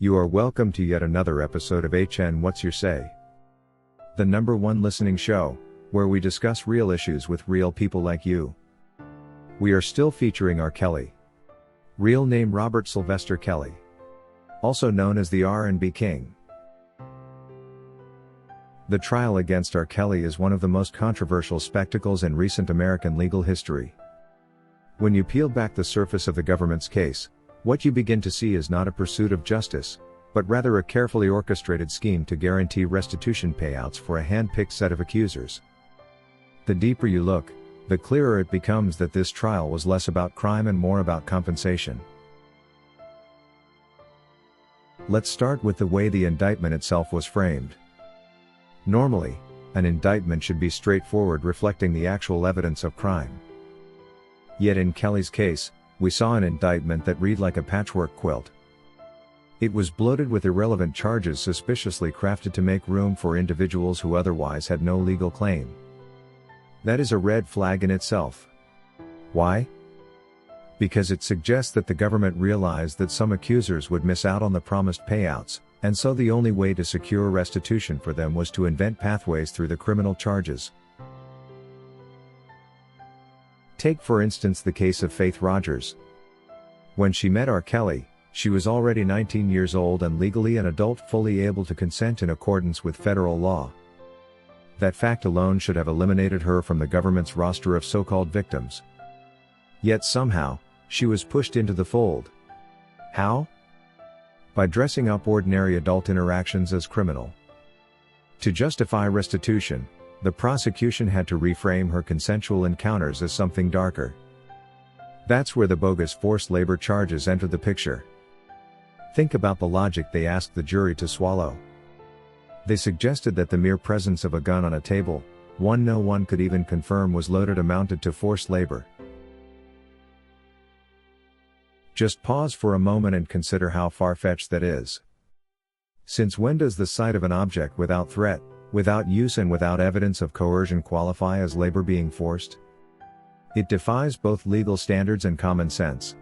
You are welcome to yet another episode of HN What's Your Say? The #1 listening show, where we discuss real issues with real people like you. We are still featuring R. Kelly. Real name Robert Sylvester Kelly. Also known as the R&B King. The trial against R. Kelly is one of the most controversial spectacles in recent American legal history. When you peel back the surface of the government's case, what you begin to see is not a pursuit of justice, but rather a carefully orchestrated scheme to guarantee restitution payouts for a hand-picked set of accusers. The deeper you look, the clearer it becomes that this trial was less about crime and more about compensation. Let's start with the way the indictment itself was framed. Normally, an indictment should be straightforward, reflecting the actual evidence of crime. Yet in Kelly's case, we saw an indictment that read like a patchwork quilt. It was bloated with irrelevant charges suspiciously crafted to make room for individuals who otherwise had no legal claim. That is a red flag in itself. Why? Because it suggests that the government realized that some accusers would miss out on the promised payouts, and so the only way to secure restitution for them was to invent pathways through the criminal charges. Take for instance the case of Faith Rogers. When she met R. Kelly, she was already 19 years old and legally an adult, fully able to consent in accordance with federal law. That fact alone should have eliminated her from the government's roster of so-called victims. Yet somehow, she was pushed into the fold. How? By dressing up ordinary adult interactions as criminal. To justify restitution, the prosecution had to reframe her consensual encounters as something darker. That's where the bogus forced labor charges enter the picture. Think about the logic they asked the jury to swallow. They suggested that the mere presence of a gun on a table, one no one could even confirm was loaded, amounted to forced labor. Just pause for a moment and consider how far-fetched that is. Since when does the sight of an object without threat, without use and without evidence of coercion qualify as labor being forced? It defies both legal standards and common sense.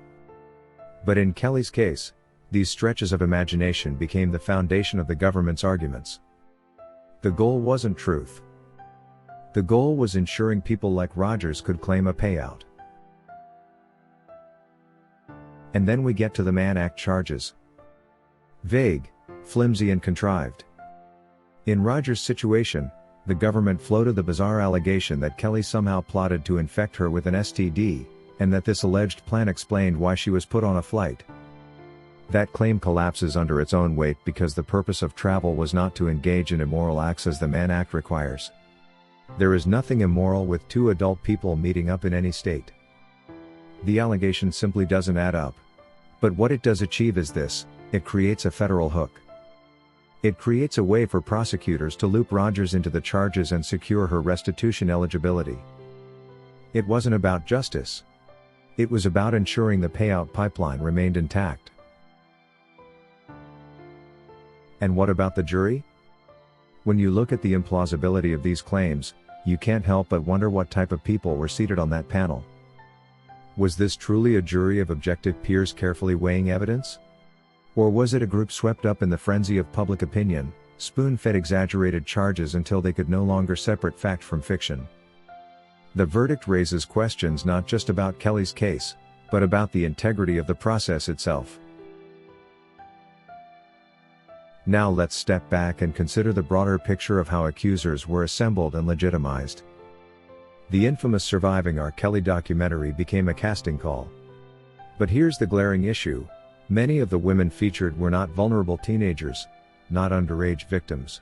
But in Kelly's case, these stretches of imagination became the foundation of the government's arguments. The goal wasn't truth. The goal was ensuring people like Rogers could claim a payout. And then we get to the Mann Act charges. Vague, flimsy and contrived. In Rogers' situation, the government floated the bizarre allegation that Kelly somehow plotted to infect her with an STD, and that this alleged plan explained why she was put on a flight. That claim collapses under its own weight because the purpose of travel was not to engage in immoral acts as the Mann Act requires. There is nothing immoral with two adult people meeting up in any state. The allegation simply doesn't add up. But what it does achieve is this: it creates a federal hook. It creates a way for prosecutors to loop Rogers into the charges and secure her restitution eligibility. It wasn't about justice. It was about ensuring the payout pipeline remained intact. And what about the jury? When you look at the implausibility of these claims, you can't help but wonder what type of people were seated on that panel. Was this truly a jury of objective peers carefully weighing evidence? Or was it a group swept up in the frenzy of public opinion, spoon-fed exaggerated charges until they could no longer separate fact from fiction? The verdict raises questions not just about Kelly's case, but about the integrity of the process itself. Now let's step back and consider the broader picture of how accusers were assembled and legitimized. The infamous Surviving R. Kelly documentary became a casting call. But here's the glaring issue: many of the women featured were not vulnerable teenagers, not underage victims.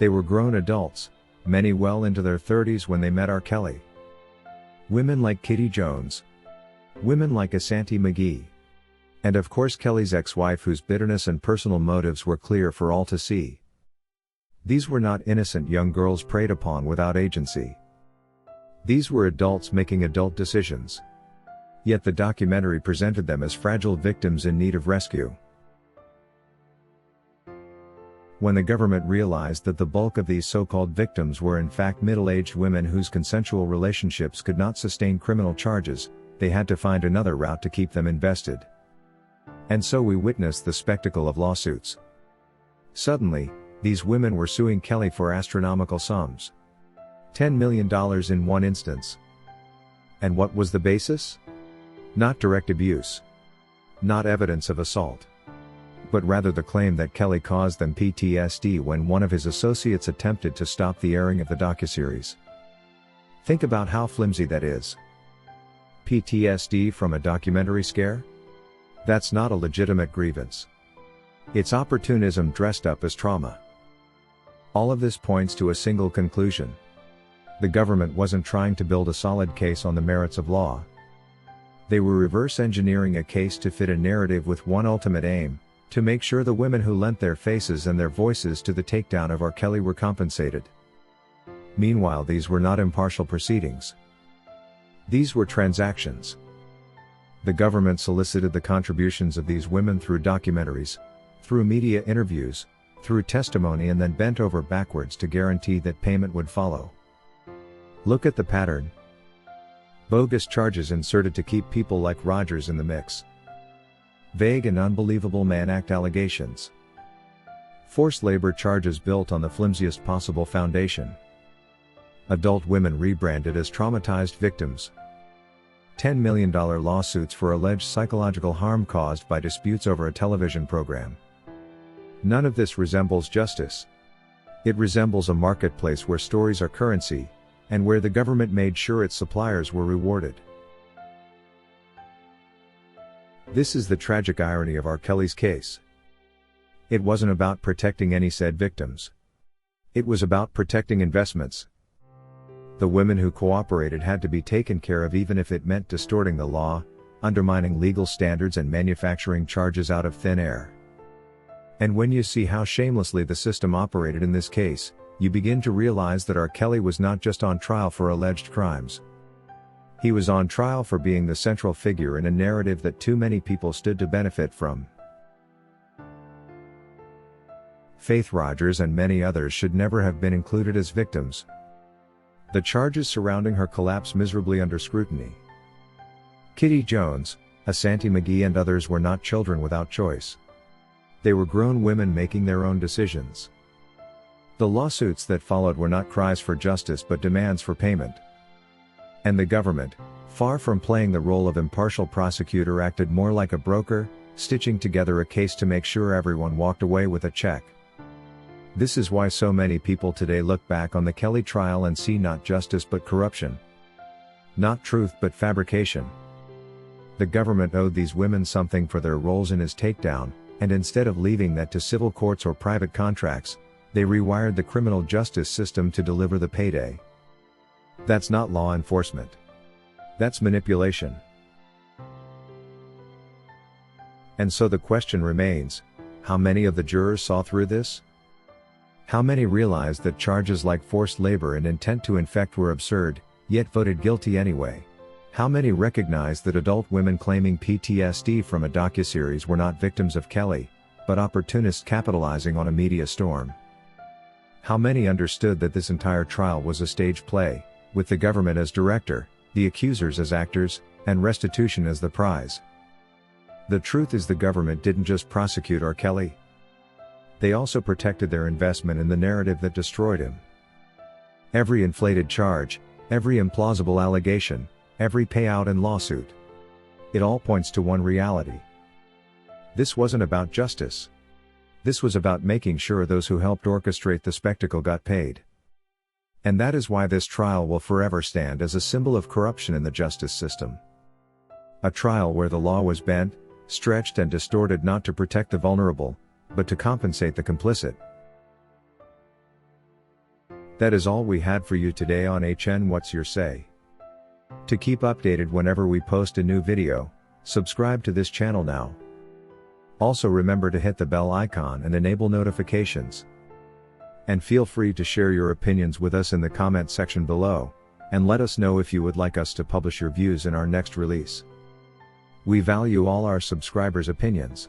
They were grown adults, many well into their 30s when they met R. Kelly. Women like Kitty Jones. Women like Asante McGee. And of course Kelly's ex-wife, whose bitterness and personal motives were clear for all to see. These were not innocent young girls preyed upon without agency. These were adults making adult decisions. Yet the documentary presented them as fragile victims in need of rescue. When the government realized that the bulk of these so-called victims were in fact middle-aged women whose consensual relationships could not sustain criminal charges, they had to find another route to keep them invested. And so we witnessed the spectacle of lawsuits. Suddenly, these women were suing Kelly for astronomical sums. $10 million in one instance. And what was the basis? Not direct abuse. Not evidence of assault. But rather the claim that Kelly caused them PTSD when one of his associates attempted to stop the airing of the docuseries. Think about how flimsy that is. PTSD from a documentary scare? That's not a legitimate grievance. It's opportunism dressed up as trauma. All of this points to a single conclusion. The government wasn't trying to build a solid case on the merits of law. They were reverse engineering a case to fit a narrative with one ultimate aim: to make sure the women who lent their faces and their voices to the takedown of R. Kelly were compensated. Meanwhile, these were not impartial proceedings. These were transactions. The government solicited the contributions of these women through documentaries, through media interviews, through testimony, and then bent over backwards to guarantee that payment would follow. Look at the pattern. Bogus charges inserted to keep people like Rogers in the mix. Vague and unbelievable Mann Act allegations. Forced labor charges built on the flimsiest possible foundation. Adult women rebranded as traumatized victims. $10 million lawsuits for alleged psychological harm caused by disputes over a television program. None of this resembles justice. It resembles a marketplace where stories are currency, and where the government made sure its suppliers were rewarded. This is the tragic irony of R. Kelly's case. It wasn't about protecting any said victims. It was about protecting investments. The women who cooperated had to be taken care of, even if it meant distorting the law, undermining legal standards, and manufacturing charges out of thin air. And when you see how shamelessly the system operated in this case, you begin to realize that R. Kelly was not just on trial for alleged crimes. He was on trial for being the central figure in a narrative that too many people stood to benefit from. Faith Rogers and many others should never have been included as victims. The charges surrounding her collapse miserably under scrutiny. Kitty Jones, Asante McGee, and others were not children without choice. They were grown women making their own decisions. The lawsuits that followed were not cries for justice but demands for payment. And the government, far from playing the role of impartial prosecutor, acted more like a broker, stitching together a case to make sure everyone walked away with a check. This is why so many people today look back on the Kelly trial and see not justice but corruption. Not truth but fabrication. The government owed these women something for their roles in his takedown, and instead of leaving that to civil courts or private contracts, they rewired the criminal justice system to deliver the payday. That's not law enforcement. That's manipulation. And so the question remains, how many of the jurors saw through this? How many realized that charges like forced labor and intent to infect were absurd, yet voted guilty anyway? How many recognized that adult women claiming PTSD from a docuseries were not victims of Kelly, but opportunists capitalizing on a media storm? How many understood that this entire trial was a stage play, with the government as director, the accusers as actors, and restitution as the prize? The truth is, the government didn't just prosecute R. Kelly. They also protected their investment in the narrative that destroyed him. Every inflated charge, every implausible allegation, every payout and lawsuit. It all points to one reality. This wasn't about justice. This was about making sure those who helped orchestrate the spectacle got paid. And that is why this trial will forever stand as a symbol of corruption in the justice system. A trial where the law was bent, stretched, and distorted not to protect the vulnerable, but to compensate the complicit. That is all we had for you today on HN What's Your Say? To keep updated whenever we post a new video, subscribe to this channel now. Also remember to hit the bell icon and enable notifications. And feel free to share your opinions with us in the comment section below, and let us know if you would like us to publish your views in our next release. We value all our subscribers' opinions.